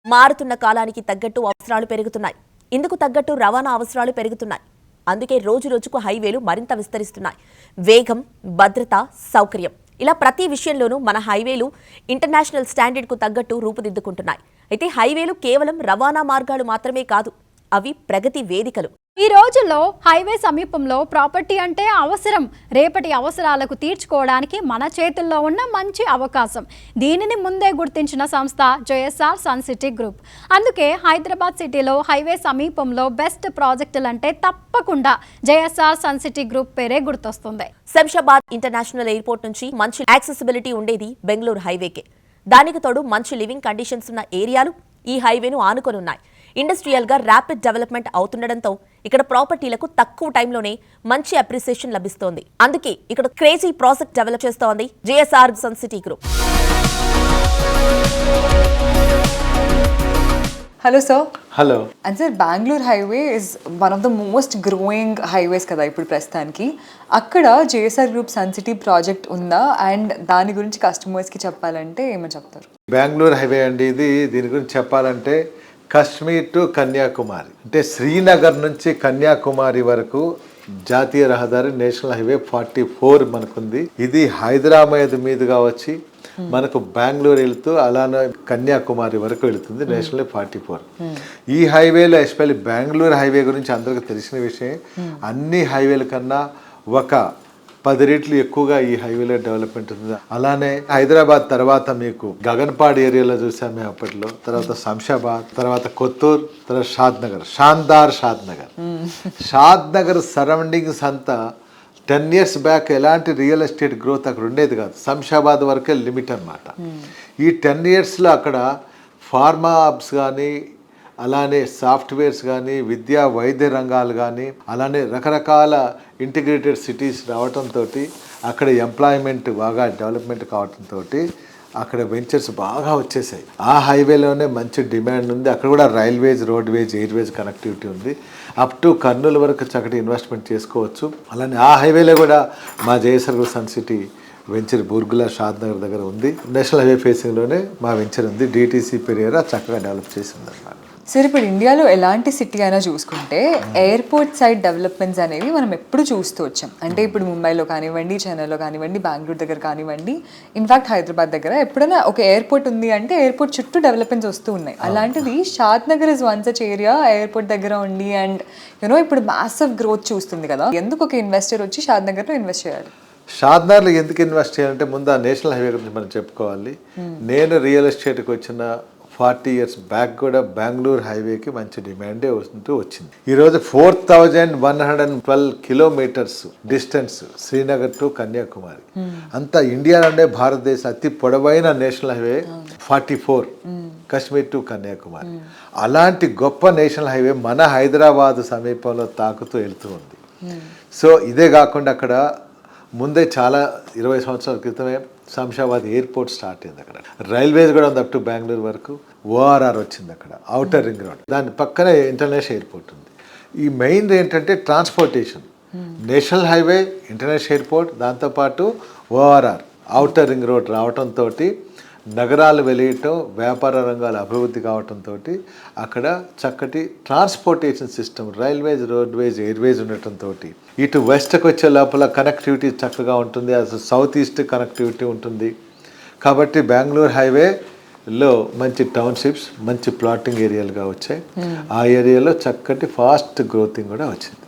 మారుతున్న కాలానికి తగ్గట్టు అవసరాలు పెరుగుతున్నాయి. ఇందుకు తగ్గట్టు రవాణా అవసరాలు పెరుగుతున్నాయి. అందుకే రోజురోజుకు హైవేలు మరింత విస్తరిస్తున్నాయి. వేగం, భద్రత, సౌకర్యం ఇలా ప్రతి విషయంలోనూ మన హైవేలు ఇంటర్నేషనల్ స్టాండర్డ్కు తగ్గట్టు రూపుదిద్దుకుంటున్నాయి. అయితే హైవేలు కేవలం రవాణా మార్గాలు మాత్రమే కాదు, అవి ప్రగతి వేదికలు. ఈ రోజుల్లో హైవే సమీపంలో ప్రాపర్టీ అంటే అవసరం. రేపటి అవసరాలకు తీర్చుకోవడానికి మన చేతుల్లో ఉన్న మంచి అవకాశం. దీనిని ముందే గుర్తించిన సంస్థ జేఎస్ఆర్ సన్ సిటీ గ్రూప్. అందుకే హైదరాబాద్ సిటీలో హైవే సమీపంలో బెస్ట్ ప్రాజెక్టులంటే తప్పకుండా జేఎస్ఆర్ సన్ సిటీ గ్రూప్ పేరే గుర్తొస్తుంది. శంషాబాద్ ఇంటర్నేషనల్ ఎయిర్పోర్ట్ నుంచి మంచి యాక్సెసిబిలిటీ ఉండేది బెంగళూరు హైవేకే. దానికి తోడు మంచి లివింగ్ కండిషన్స్ ఉన్న ఏరియాలు ఈ హైవేను ఆనుకొనున్నాయి. ఇండస్ట్రియల్ గా ర్యాపిడ్ డెవలప్మెంట్ అవుతుండటంతో ఇక్కడ ప్రాపర్టీలకు తక్కువ టైంలోనే మంచి అప్రిసియేషన్ లభిస్తోంది. అందుకే ఇక్కడ క్రేజీ ప్రాజెక్ట్ డెవలప్ చేస్తోంది JSR Sun City Group. Hello sir. Hello. And sir, Bangalore Highway is one of the most growing highways kada ippudu prastaniki. Akkada JSR Group Sun City project unda and dani gurinchi customers ki cheppalante ema cheptaru? Bangalore Highway andi idi dini gurinchi cheppalante Kashmir to Kanyakumari అంటే శ్రీనగర్ నుంచి కన్యాకుమారి వరకు జాతీయ రహదారి national highway 44 మనకుంది. ఇది హైదరాబాద్ మీదుగా వచ్చి మనకు బెంగళూరు వెళ్తూ అలానే కన్యాకుమారి వరకు వెళుతుంది నేషనల్ 44. ఈ హైవేలో ఎస్పెషల్లీ బెంగళూరు హైవే గురించి అందరికీ తెలిసిన విషయం. అన్ని హైవేల కన్నా ఒక 10 రెట్లు ఎక్కువగా ఈ హైవేలో డెవలప్మెంట్ ఉంది. అలానే హైదరాబాద్ తర్వాత మీకు గగన్పాడ్ ఏరియాలో చూసాం మేము అప్పట్లో, తర్వాత శంషాబాద్, తర్వాత కొత్తూరు, తర్వాత షాద్ నగర్ సరౌండింగ్స్ అంతా 10 years బ్యాక్ ఎలాంటి రియల్ ఎస్టేట్ గ్రోత్ అక్కడ ఉండేది కాదు. శంషాబాద్ వరకే లిమిట్ అనమాట. ఈ 10 yearsలో అక్కడ ఫార్మా హబ్స్ కానీ, అలానే సాఫ్ట్వేర్స్ కానీ, విద్యా వైద్య రంగాలు కానీ, అలానే రకరకాల ఇంటిగ్రేటెడ్ సిటీస్ రావడంతో అక్కడ ఎంప్లాయ్మెంట్ బాగా డెవలప్మెంట్ కావడంతో అక్కడ వెంచర్స్ బాగా వచ్చేసాయి. ఆ హైవేలోనే మంచి డిమాండ్ ఉంది. అక్కడ కూడా రైల్వేస్, రోడ్వేస్, ఎయిర్వేస్ కనెక్టివిటీ ఉంది. అప్ టు కర్నూలు వరకు చక్కటి ఇన్వెస్ట్మెంట్ చేసుకోవచ్చు. అలానే ఆ హైవేలో కూడా మా JSR Sun city venture Burgula షాద్ నగర్ దగ్గర ఉంది. నేషనల్ హైవే ఫేసింగ్లోనే మా వెంచర్ ఉంది. డిటీసీ పెరియరా చక్కగా డెవలప్ చేసి ఉంది అన్నమాట. సార్, ఇప్పుడు ఇండియాలో ఎలాంటి సిటీ అయినా చూసుకుంటే ఎయిర్పోర్ట్ సైడ్ డెవలప్మెంట్స్ అనేవి మనం ఎప్పుడు చూస్తూ వచ్చాం. అంటే ఇప్పుడు ముంబైలో కానివ్వండి, చెన్నైలో కానివ్వండి, బెంగళూరు దగ్గర కానివ్వండి, ఇన్ఫాక్ట్ హైదరాబాద్ దగ్గర ఎప్పుడైనా ఒక ఎయిర్పోర్ట్ ఉంది అంటే ఎయిర్పోర్ట్ చుట్టూ డెవలప్మెంట్స్ వస్తూ ఉన్నాయి. అలాంటిది Shadnagar is one such area airport దగ్గర ఉండి అండ్ యూనో ఇప్పుడు మ్యాసివ్ గ్రోత్ చూస్తుంది కదా. ఎందుకు ఒక ఇన్వెస్టర్ వచ్చి షాద్ నగర్లో ఇన్వెస్ట్ చేయాలి? షాద్ నగర్లో ఎందుకు ఇన్వెస్ట్ చేయాలంటే ముందు ఆ నేషనల్ హైవే గురించి మనం చెప్పుకోవాలి. నేను రియల్ ఎస్టేట్కి వచ్చిన 40 years బ్యాక్ కూడా బెంగళూరు హైవేకి మంచి డిమాండే వస్తుంటూ వచ్చింది. ఈరోజు 4112 kilometers distance Srinagar to Kanyakumari. అంతా ఇండియాలోనే భారతదేశ అతి పొడవైన national highway 44 Kashmir to Kanyakumari. అలాంటి గొప్ప నేషనల్ హైవే మన హైదరాబాద్ సమీపంలో తాకుతూ వెళ్తూ ఉంది. సో ఇదే కాకుండా అక్కడ ముందే చాలా 20 సంవత్సరాల క్రితమే శంషాబాద్ ఎయిర్పోర్ట్ స్టార్ట్ అయింది. అక్కడ రైల్వేస్ కూడా ఉంది అప్ టు బెంగళూరు వరకు. ఓఆర్ఆర్ వచ్చింది అక్కడ, అవుటర్ రింగ్ రోడ్. దాని పక్కనే ఇంటర్నేషనల్ ఎయిర్పోర్ట్ ఉంది. ఈ మెయిన్ ఏంటంటే transportation, national highway, international airport, దాంతోపాటు ఓఆర్ఆర్ అవుటర్ రింగ్ రోడ్ రావడంతో నగరాలు వెలియటం, వ్యాపార రంగాల అభివృద్ధి కావడంతో అక్కడ చక్కటి transportation system, railways, roadways, Airways ఉండటంతో ఇటు వెస్ట్కి వచ్చే లోపల కనెక్టివిటీ చక్కగా ఉంటుంది. అసలు సౌత్ ఈస్ట్ కనెక్టివిటీ ఉంటుంది. కాబట్టి బెంగళూరు హైవేలో మంచి టౌన్షిప్స్, మంచి ప్లాటింగ్ ఏరియాలుగా వచ్చాయి. ఆ ఏరియాలో చక్కటి ఫాస్ట్ గ్రోతింగ్ కూడా వచ్చింది.